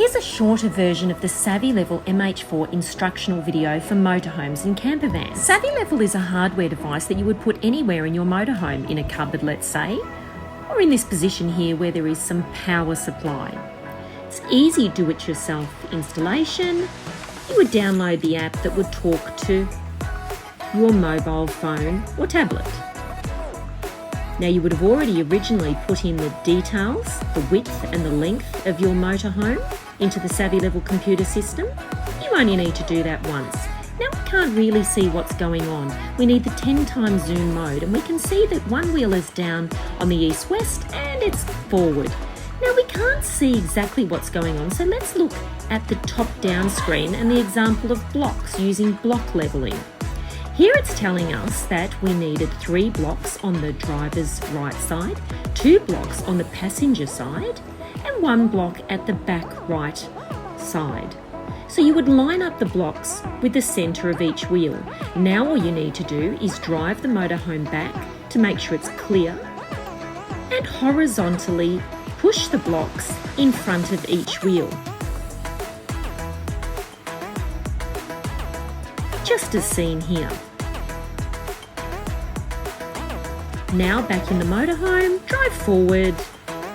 Here's a shorter version of the SavvyMH4 instructional video for motorhomes and campervans. SavvyLevel is a hardware device that you would put anywhere in your motorhome, in a cupboard let's say, or in this position here where there is some power supply. It's easy do-it-yourself installation. You would download the app that would talk to your mobile phone or tablet. Now you would have already originally put in the details, the width and the length of your motorhome into the SavvyLevel computer system. You only need to do that once. Now we can't really see what's going on. We need the 10 times zoom mode and we can see that one wheel is down on the east-west and it's forward. Now we can't see exactly what's going on, so let's look at the top-down screen and the example of blocks using block levelling. Here it's telling us that we needed 3 blocks on the driver's right side, 2 blocks on the passenger side, and 1 block at the back right side. So you would line up the blocks with the centre of each wheel. Now all you need to do is drive the motorhome back to make sure it's clear and horizontally push the blocks in front of each wheel. Just as seen here. Now back in the motorhome, drive forward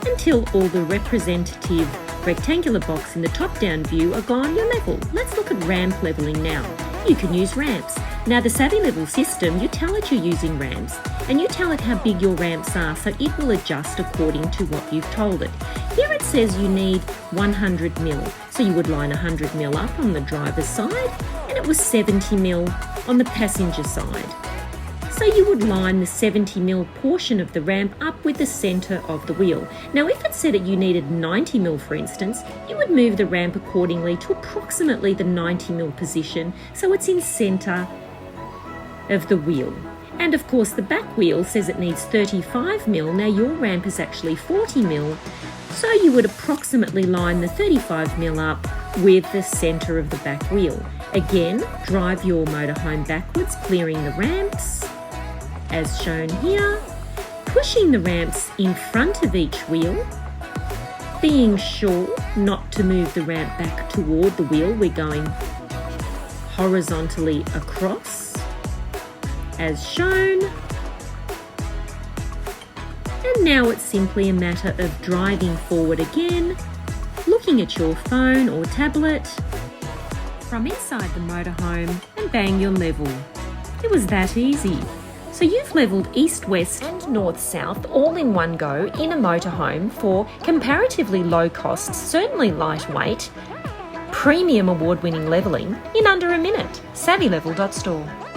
until all the representative rectangular blocks in the top-down view are gone your level. Let's look at ramp levelling now. You can use ramps. Now the SavvyLevel system, you tell it you're using ramps and you tell it how big your ramps are, so it will adjust according to what you've told it. Here it says you need 100 mil, so you would line 100 mil up on the driver's side and it was 70 mil on the passenger side. So you would line the 70 mil portion of the ramp up with the centre of the wheel. Now if it said that you needed 90 mil for instance, you would move the ramp accordingly to approximately the 90 mil position, so it's in centre of the wheel. And of course the back wheel says it needs 35 mil, now your ramp is actually 40 mil, so you would approximately line the 35 mil up with the centre of the back wheel. Again, drive your motorhome backwards, clearing the ramps, as shown here, pushing the ramps in front of each wheel, being sure not to move the ramp back toward the wheel. We're going horizontally across, as shown. And now it's simply a matter of driving forward again, looking at your phone or tablet from inside the motorhome and bang, your level. It was that easy. So you've levelled east, west and north, south all in one go in a motorhome for comparatively low cost, certainly lightweight, premium award-winning levelling in under a minute. SavvyLevel.store.